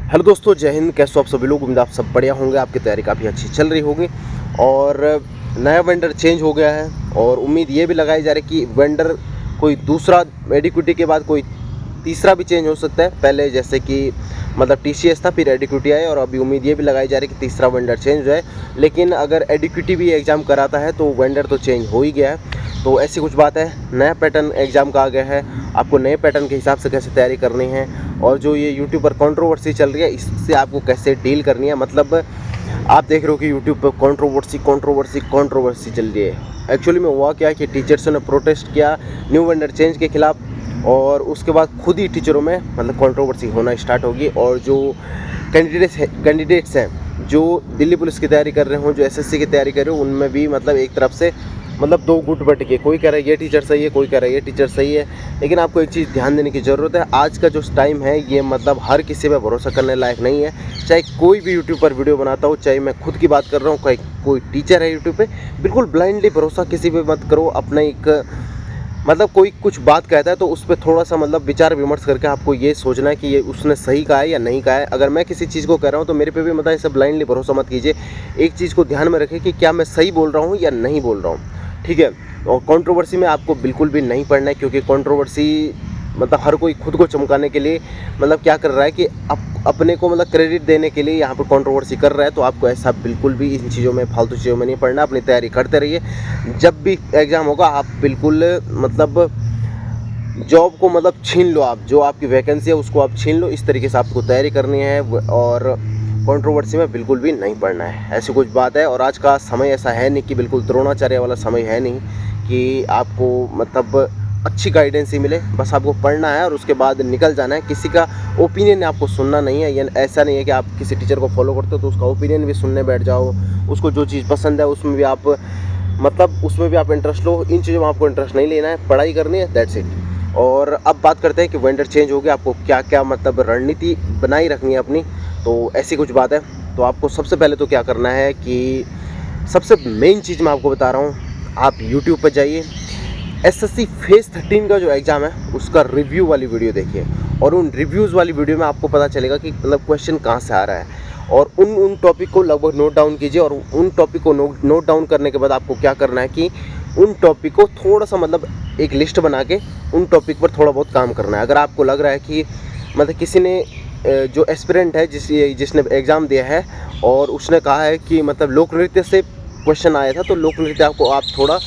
Hello दोस्तों, जय हिंद। कैसे हो आप सभी लोग? उम्मीद आप सब बढ़िया होंगे, आपकी तैयारी काफ़ी अच्छी चल रही होगी। और नया वेंडर चेंज हो गया है और उम्मीद ये भी लगाई जा रही है कि वेंडर कोई दूसरा एडिक्विटी के बाद कोई तीसरा भी चेंज हो सकता है। पहले जैसे कि मतलब TCS था, फिर एडिक्विटी आए, और अभी उम्मीद ये भी लगाई जा रही है कि तीसरा वेंडर चेंज हो जाए। लेकिन अगर एडिक्विटी भी एग्ज़ाम कराता है तो वेंडर तो चेंज हो ही गया है। तो ऐसी कुछ बात है, नया पैटर्न एग्ज़ाम का आ गया है। आपको नए पैटर्न के हिसाब से कैसे तैयारी करनी है, और जो ये यूट्यूब पर कंट्रोवर्सी चल रही है इससे आपको कैसे डील करनी है। मतलब आप देख रहे हो कि यूट्यूब पर कंट्रोवर्सी चल रही है। एक्चुअली में हुआ क्या है कि टीचर्सों ने प्रोटेस्ट किया न्यू वेंडर चेंज के खिलाफ, और उसके बाद खुद ही टीचरों में मतलब कंट्रोवर्सी होना स्टार्ट होगी। और जो कैंडिडेट्स हैं जो दिल्ली पुलिस की तैयारी कर रहे हो, जो SSC की तैयारी कर रहे हो, उनमें भी मतलब एक तरफ से मतलब दो गुट बट के, कोई कह रहा है ये टीचर सही है, कोई कह रहा है ये टीचर सही है। लेकिन आपको एक चीज़ ध्यान देने की ज़रूरत है, आज का जो टाइम है ये मतलब हर किसी पे भरोसा करने लायक नहीं है। चाहे कोई भी यूट्यूब पर वीडियो बनाता हो, चाहे मैं खुद की बात कर रहा हूँ, कोई टीचर है यूट्यूब पे, बिल्कुल ब्लाइंडली भरोसा किसी पे मत करो। अपना एक मतलब कोई कुछ बात कहता है तो उस पर थोड़ा सा मतलब विचार विमर्श करके आपको ये सोचना है कि ये उसने सही कहा है या नहीं कहा है। अगर मैं किसी चीज़ को कह रहा हूँ तो मेरे पे भी मतलब ऐसे ब्लाइंडली भरोसा मत कीजिए। एक चीज़ को ध्यान में रखें कि क्या मैं सही बोल रहा हूँ या नहीं बोल रहा हूँ, ठीक है। और कंट्रोवर्सी में आपको बिल्कुल भी नहीं पड़ना है, क्योंकि कंट्रोवर्सी मतलब हर कोई खुद को चमकाने के लिए मतलब क्या कर रहा है कि अपने को मतलब क्रेडिट देने के लिए यहाँ पर कंट्रोवर्सी कर रहा है। तो आपको ऐसा बिल्कुल भी इन चीज़ों में, फालतू चीज़ों में नहीं पड़ना। अपनी तैयारी करते रहिए। जब भी एग्ज़ाम होगा आप बिल्कुल मतलब जॉब को मतलब छीन लो, आप जो आपकी वैकेंसी है उसको आप छीन लो। इस तरीके से आपको तैयारी करनी है और कंट्रोवर्सी में बिल्कुल भी नहीं पड़ना है, ऐसी कुछ बात है। और आज का समय ऐसा है नहीं कि बिल्कुल द्रोणाचार्य वाला समय है नहीं कि आपको मतलब अच्छी गाइडेंस ही मिले। बस आपको पढ़ना है और उसके बाद निकल जाना है। किसी का ओपिनियन आपको सुनना नहीं है। ये ऐसा नहीं है कि आप किसी टीचर को फॉलो करते हो तो उसका ओपिनियन भी सुनने बैठ जाओ। उसको जो चीज़ पसंद है उसमें भी आप मतलब उसमें भी आप इंटरेस्ट लो। इन चीज़ों में आपको इंटरेस्ट नहीं लेना है, पढ़ाई करनी है, दैट्स इट। और अब बात करते हैं कि वेंडर चेंज हो गया, आपको क्या क्या मतलब रणनीति बनाई रखनी है अपनी। तो ऐसी कुछ बात है। तो आपको सबसे पहले तो क्या करना है कि सबसे मेन चीज़ मैं आपको बता रहा हूँ, आप यूट्यूब पर जाइए, SSC फेज़ 13 का जो एग्ज़ाम है उसका रिव्यू वाली वीडियो देखिए। और उन रिव्यूज़ वाली वीडियो में आपको पता चलेगा कि मतलब क्वेश्चन कहाँ से आ रहा है। और उन टॉपिक को लगभग नोट डाउन कीजिए। और उन टॉपिक को नोट डाउन करने के बाद आपको क्या करना है कि उन टॉपिक को थोड़ा सा मतलब एक लिस्ट बना के उन टॉपिक पर थोड़ा बहुत काम करना है। अगर आपको लग रहा है कि मतलब किसी ने जो एस्पिरेंट है जिसने एग्ज़ाम दिया है और उसने कहा है कि मतलब लोक नृत्य से क्वेश्चन आया था, तो लोक नृत्य आपको आप थोड़ा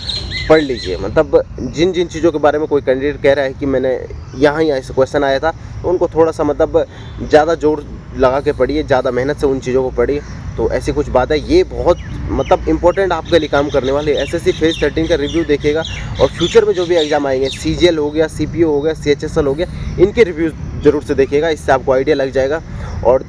पढ़ लीजिए। मतलब जिन जिन चीज़ों के बारे में कोई कैंडिडेट कह रहा है कि मैंने यहाँ से क्वेश्चन आया था, तो उनको थोड़ा सा मतलब ज़्यादा जोर लगा के पढ़िए, ज़्यादा मेहनत से उन चीज़ों को पढ़िए। तो ऐसी कुछ बात है, ये बहुत मतलब इंपॉर्टेंट आपके लिए काम करने वाले। SSC फेज़ 13 का रिव्यू देखिएगा। और फ्यूचर में जो भी एग्ज़ाम आएंगे, CGL हो गया, CPO हो गया, CHSL हो गया, इनके रिव्यूज़ ज़रूर से देखिएगा, इससे आपको आइडिया लग जाएगा। और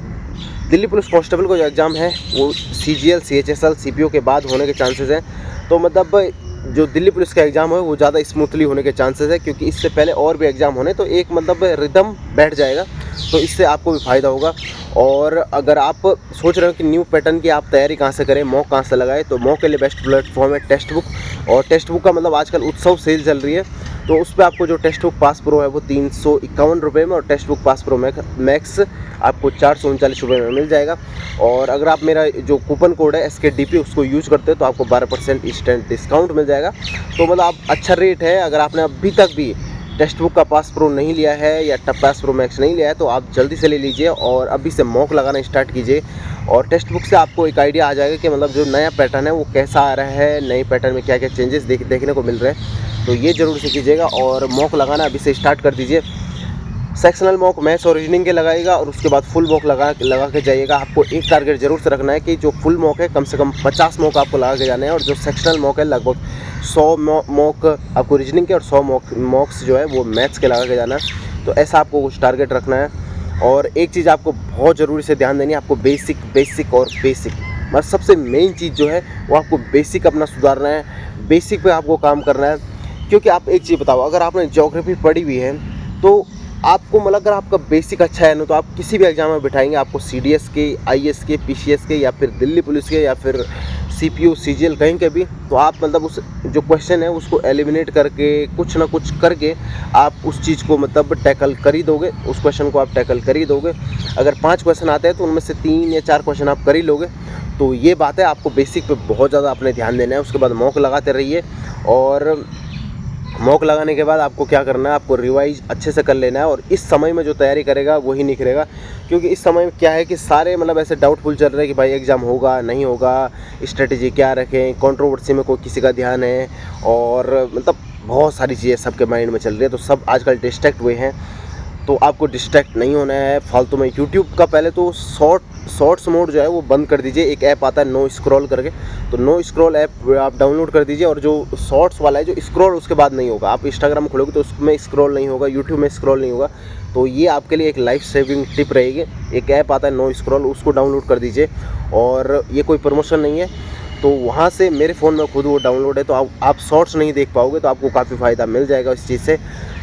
दिल्ली पुलिस कांस्टेबल का जो एग्ज़ाम है वो CGL, CHSL, CPO के बाद होने के चांसेस हैं। तो मतलब जो दिल्ली पुलिस का एग्ज़ाम है वो ज़्यादा स्मूथली होने के चांसेस है, क्योंकि इससे पहले और भी एग्ज़ाम होने, तो एक मतलब रिदम बैठ जाएगा। तो इससे आपको भी फ़ायदा होगा। और अगर आप सोच रहे हो कि न्यू पैटर्न की आप तैयारी कहाँ से करें, मॉक कहाँ से लगाएं, तो मॉक के लिए बेस्ट प्लेटफॉर्म है टेक्स्ट बुक। और टेक्स्ट बुक का मतलब आजकल उत्सव सेल चल रही है, तो उस पर आपको जो टेक्स्ट बुक पास प्रो है वो 351 रुपये में, और text book pass pro max आपको 439 रुपये में मिल जाएगा। और अगर आप मेरा जो कूपन कोड है SKDP उसको यूज करते हो तो आपको 12% इंस्टेंट डिस्काउंट मिल जाएगा। तो मतलब आप अच्छा रेट है। अगर आपने अभी तक भी टेक्स्ट बुक का पास प्रो नहीं लिया है या पास प्रो मैक्स नहीं लिया है तो आप जल्दी से ले लीजिए और अभी से मॉक लगाना स्टार्ट कीजिए। और टेक्स्ट बुक से आपको एक आइडिया आ जाएगा कि मतलब जो नया पैटर्न है वो कैसा आ रहा है, नए पैटर्न में क्या क्या चेंजेस देखने को मिल रहे हैं। तो ये ज़रूर से कीजिएगा और मॉक लगाना अभी से स्टार्ट कर दीजिए। सेक्शनल मॉक मैथ्स और रीजनिंग के लगाइएगा और उसके बाद फुल मॉक लगा के जाइएगा। आपको एक टारगेट जरूर से रखना है कि जो फुल मॉक है कम से कम 50 मॉक आपको लगा के जाने हैं, और जो सेक्शनल मॉक है लगभग 100 मॉक आपको रीजनिंग के और 100 मॉक्स जो है वो मैथ्स के लगा के जाना है। तो ऐसा आपको कुछ टारगेट रखना है। और एक चीज़ आपको बहुत ज़रूरी से ध्यान देनी है, आपको बेसिक मतलब सबसे मेन चीज़ जो है वो आपको बेसिक अपना सुधारना है। बेसिक पे आपको काम करना है। क्योंकि आप एक चीज़ बताओ, अगर आपने ज्योग्राफी पढ़ी हुई है तो आपको मतलब अगर आपका बेसिक अच्छा है ना तो आप किसी भी एग्जाम में बिठाएंगे, आपको CDS के, IAS के, PCS के, या फिर दिल्ली पुलिस के, या फिर CPU CGL कहीं के भी, तो आप मतलब उस जो क्वेश्चन है उसको एलिमिनेट करके कुछ ना कुछ करके आप उस चीज़ को मतलब टैकल कर ही दोगे, उस क्वेश्चन को आप टैकल कर ही दोगे। अगर 5 क्वेश्चन आते हैं तो उनमें से 3 या 4 क्वेश्चन आप कर ही लोगे। तो ये बात है, आपको बेसिक पे बहुत ज़्यादा अपने ध्यान देना है। उसके बाद मॉक लगाते रहिए, और मॉक लगाने के बाद आपको क्या करना है, आपको रिवाइज अच्छे से कर लेना है। और इस समय में जो तैयारी करेगा वही निखरेगा, क्योंकि इस समय में क्या है कि सारे मतलब ऐसे डाउटफुल चल रहे हैं कि भाई एग्ज़ाम होगा नहीं होगा, स्ट्रेटजी क्या रखें, कंट्रोवर्सी में कोई किसी का ध्यान है, और मतलब बहुत सारी चीज़ें सबके माइंड में चल रही है। तो सब आजकल डिस्ट्रैक्ट हुए हैं, तो आपको डिस्ट्रैक्ट नहीं होना है फालतू में। यूट्यूब का पहले तो शॉर्ट्स मोड जो है वो बंद कर दीजिए। एक ऐप आता है नो स्क्रॉल करके, तो नो स्क्रॉल ऐप आप डाउनलोड कर दीजिए। और जो शॉर्ट्स वाला है, जो स्क्रॉल उसके बाद नहीं होगा, आप इंस्टाग्राम खोलोगे तो उसमें स्क्रॉल नहीं होगा, यूट्यूब में स्क्रॉल नहीं होगा। तो ये आपके लिए एक लाइफ सेविंग टिप रहेगी। एक ऐप आता है नो स्क्रॉल, उसको डाउनलोड कर दीजिए। और ये कोई प्रमोशन नहीं है, तो वहाँ से मेरे फ़ोन में खुद वो डाउनलोड है, तो आप शॉर्ट्स नहीं देख पाओगे, तो आपको काफ़ी फ़ायदा मिल जाएगा इस चीज़ से।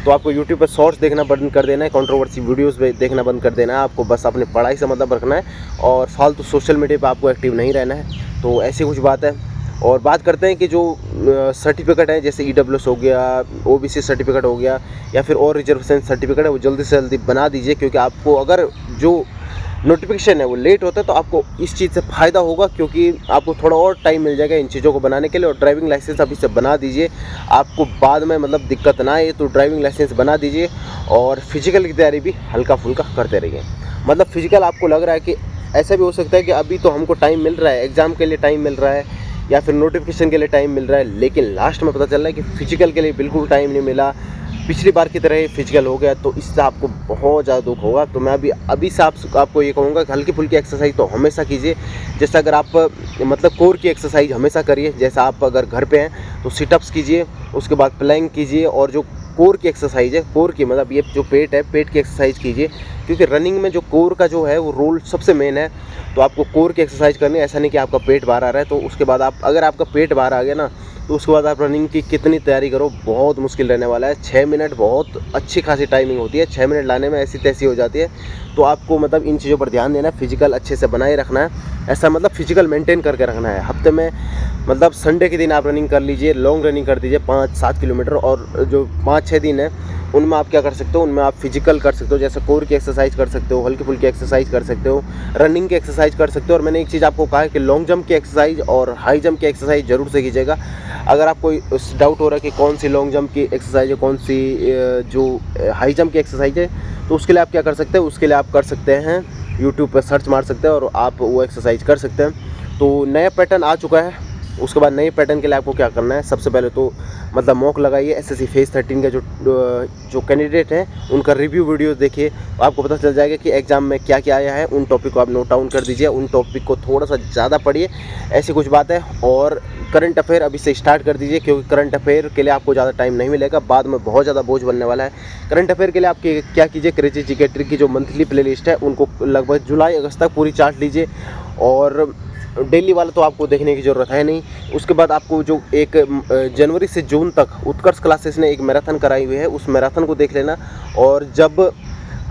तो आपको यूट्यूब पर शॉर्ट्स देखना बंद कर देना है, कंट्रोवर्सी वीडियोस देखना बंद कर देना है। आपको बस अपनी पढ़ाई से मतलब रखना है, और फालतू सोशल मीडिया पे आपको एक्टिव नहीं रहना है। तो ऐसी कुछ बात है। और बात करते हैं कि जो सर्टिफिकेट है, जैसे EWS हो गया, OBC सर्टिफिकेट हो गया, या फिर और रिजर्वेशन सर्टिफिकेट है, वो जल्दी से जल्दी बना दीजिए। क्योंकि आपको अगर जो नोटिफिकेशन है वो लेट होता है तो आपको इस चीज़ से फ़ायदा होगा, क्योंकि आपको थोड़ा और टाइम मिल जाएगा इन चीज़ों को बनाने के लिए। और ड्राइविंग लाइसेंस अभी से बना दीजिए, आपको बाद में मतलब दिक्कत ना आए, तो ड्राइविंग लाइसेंस बना दीजिए। और फिजिकल की तैयारी भी हल्का फुल्का करते रहिए। मतलब फिजिकल आपको लग रहा है कि ऐसा भी हो सकता है कि अभी तो हमको टाइम मिल रहा है, एग्ज़ाम के लिए टाइम मिल रहा है, या फिर नोटिफिकेशन के लिए टाइम मिल रहा है, लेकिन लास्ट में पता चल रहा है कि फ़िजिकल के लिए बिल्कुल टाइम नहीं मिला, पिछली बार की तरह ही फिजिकल हो गया। तो इससे आपको बहुत ज़्यादा दुख होगा। तो मैं अभी से आपको ये कहूँगा कि हल्की फुल्की एक्सरसाइज तो हमेशा कीजिए। जैसे अगर आप मतलब कोर की एक्सरसाइज हमेशा करिए। जैसे आप अगर घर पे हैं तो सिटअप्स कीजिए, उसके बाद प्लैंक कीजिए, और जो कोर की एक्सरसाइज है, कोर की मतलब ये जो पेट है, पेट की एक्सरसाइज कीजिए। क्योंकि रनिंग में जो कोर का जो है वो रोल सबसे मेन है। तो आपको कोर की एक्सरसाइज करनी है, ऐसा नहीं कि आपका पेट बाहर आ रहा है। तो उसके बाद अगर आपका पेट बाहर आ गया ना, तो उसके बाद आप रनिंग की कितनी तैयारी करो, बहुत मुश्किल रहने वाला है। 6 मिनट बहुत अच्छी खासी टाइमिंग होती है, 6 मिनट लाने में ऐसी तैसी हो जाती है। तो आपको मतलब इन चीज़ों पर ध्यान देना है, फिजिकल अच्छे से बनाए रखना है। ऐसा मतलब फिजिकल मेंटेन करके रखना है। हफ्ते में मतलब संडे के दिन आप रनिंग कर लीजिए, लॉन्ग रनिंग कर दीजिए 5-7 किलोमीटर। और जो 5-6 दिन है उनमें आप क्या कर सकते हो, उनमें आप फिजिकल कर सकते हो। जैसे कोर की एक्सरसाइज कर सकते हो, हल्की फुल्की एक्सरसाइज कर सकते हो, रनिंग की एक्सरसाइज कर सकते हो। और मैंने एक चीज़ आपको कहा है कि लॉन्ग जंप की एक्सरसाइज और हाई जंप की एक्सरसाइज जरूर से कीजिएगा। अगर आपको डाउट हो रहा है कि कौन सी लॉन्ग जंप की एक्सरसाइज है, कौन सी जो हाई जंप की एक्सरसाइज है, तो उसके लिए आप क्या कर सकते हैं, उसके लिए आप कर सकते हैं यूट्यूब पर सर्च मार सकते हैं और आप वो एक्सरसाइज कर सकते हैं। तो नया पैटर्न आ चुका है। उसके बाद नए पैटर्न के लिए आपको क्या करना है, सबसे पहले तो मतलब मॉक लगाइए। SSC फेज़ 13 के जो कैंडिडेट हैं उनका रिव्यू वीडियोस देखिए, तो आपको पता चल जाएगा कि एग्ज़ाम में क्या क्या आया है। उन टॉपिक को आप नोट डाउन कर दीजिए, उन टॉपिक को थोड़ा सा ज़्यादा पढ़िए, ऐसी कुछ बात है। और करंट अफेयर अभी से स्टार्ट कर दीजिए, क्योंकि करंट अफेयर के लिए आपको ज़्यादा टाइम नहीं मिलेगा, बाद में बहुत ज़्यादा बोझ बनने वाला है। करंट अफेयर के लिए आप क्या कीजिए, क्रेजी जीके ट्रिक की जो मंथली प्ले लिस्ट है उनको लगभग जुलाई अगस्त तक पूरी चार्ट लीजिए। और डेली वाला तो आपको देखने की ज़रूरत है नहीं। उसके बाद आपको जो एक जनवरी से जून तक उत्कर्ष क्लासेस ने एक मैराथन कराई हुई है, उस मैराथन को देख लेना। और जब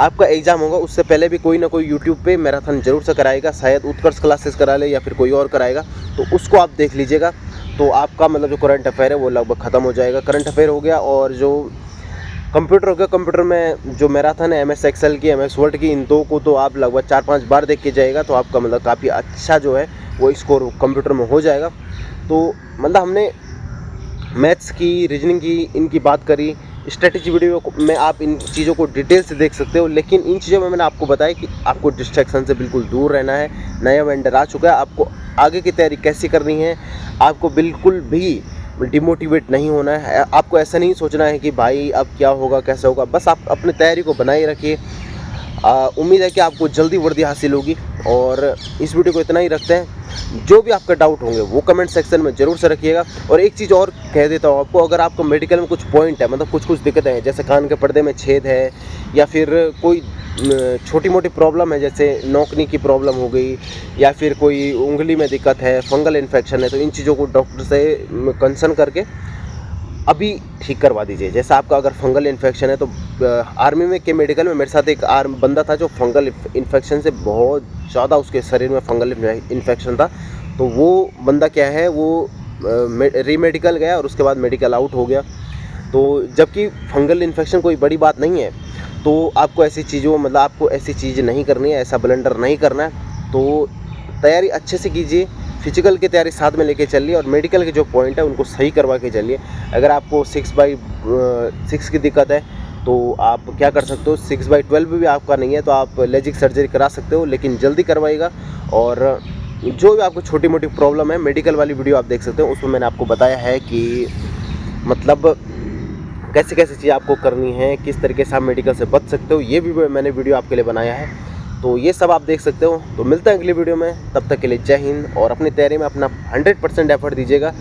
आपका एग्ज़ाम होगा उससे पहले भी कोई ना कोई यूट्यूब पे मैराथन जरूर से कराएगा, शायद उत्कर्ष क्लासेस करा ले या फिर कोई और कराएगा, तो उसको आप देख लीजिएगा। तो आपका मतलब जो करंट अफेयर है वो लगभग ख़त्म हो जाएगा। करंट अफेयर हो गया, और जो कंप्यूटर हो गया, कंप्यूटर में जो मैराथन है MS एक्सेल की, MS वर्ड की, इन दो को तो आप लगभग 4-5 बार देख के जाएगा, तो आपका मतलब काफ़ी अच्छा जो है वो स्कोर कंप्यूटर में हो जाएगा। तो मतलब हमने मैथ्स की, रीजनिंग की, इनकी बात करी। स्ट्रेटेजी वीडियो में आप इन चीज़ों को डिटेल से देख सकते हो, लेकिन इन चीज़ों में मैंने आपको बताया कि आपको डिस्ट्रैक्शन से बिल्कुल दूर रहना है। नया वेंडर आ चुका है, आपको आगे की तैयारी कैसी करनी है, आपको बिल्कुल भी डिमोटिवेट नहीं होना है। आपको ऐसा नहीं सोचना है कि भाई अब क्या होगा, कैसा होगा, बस आप अपनी तैयारी को बनाए रखिए। उम्मीद है कि आपको जल्दी वर्दी हासिल होगी। और इस वीडियो को इतना ही रखते हैं। जो भी आपका डाउट होंगे वो कमेंट सेक्शन में ज़रूर से रखिएगा। और एक चीज़ और कह देता हूँ आपको, अगर आपको मेडिकल में कुछ पॉइंट है, मतलब कुछ दिक्कतें हैं, जैसे कान के पर्दे में छेद है, या फिर कोई छोटी मोटी प्रॉब्लम है, जैसे नौकनी की प्रॉब्लम हो गई, या फिर कोई उंगली में दिक्कत है, फंगल इन्फेक्शन है, तो इन चीज़ों को डॉक्टर से कंसर्न करके अभी ठीक करवा दीजिए। जैसा आपका अगर फंगल इन्फेक्शन है, तो आर्मी में के मेडिकल में मेरे साथ एक बंदा था जो फंगल इन्फेक्शन से बहुत ज़्यादा, उसके शरीर में फंगल इन्फेक्शन था। तो वो बंदा क्या है, वो रीमेडिकल गया और उसके बाद मेडिकल आउट हो गया। तो जबकि फंगल इन्फेक्शन कोई बड़ी बात नहीं है, तो आपको ऐसी चीज़ों मतलब आपको ऐसी चीज़ नहीं करनी है, ऐसा ब्लंडर नहीं करना है। तो तैयारी अच्छे से कीजिए, फिजिकल की तैयारी साथ में लेके चलिए और मेडिकल के जो पॉइंट है उनको सही करवा के चलिए। अगर आपको 6/6 की दिक्कत है तो आप क्या कर सकते हो, 6/12 भी आपका नहीं है तो आप लेजिक सर्जरी करा सकते हो, लेकिन जल्दी करवाइएगा। और जो भी आपको छोटी मोटी प्रॉब्लम है, मेडिकल वाली वीडियो आप देख सकते हो, उसमें मैंने आपको बताया है कि मतलब कैसे कैसे चीज़ आपको करनी है, किस तरीके से आप मेडिकल से बच सकते हो, ये भी मैंने वीडियो आपके लिए बनाया है। तो ये सब आप देख सकते हो। तो मिलते हैं अगली वीडियो में, तब तक के लिए जय हिंद। और अपनी तैयारी में अपना 100% एफर्ट दीजिएगा,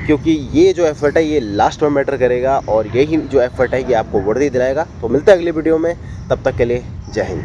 क्योंकि ये जो एफर्ट है ये लास्ट में मैटर करेगा और यही जो एफर्ट है ये आपको वर्दी दिलाएगा। तो मिलते हैं अगली वीडियो में, तब तक के लिए जय हिंद।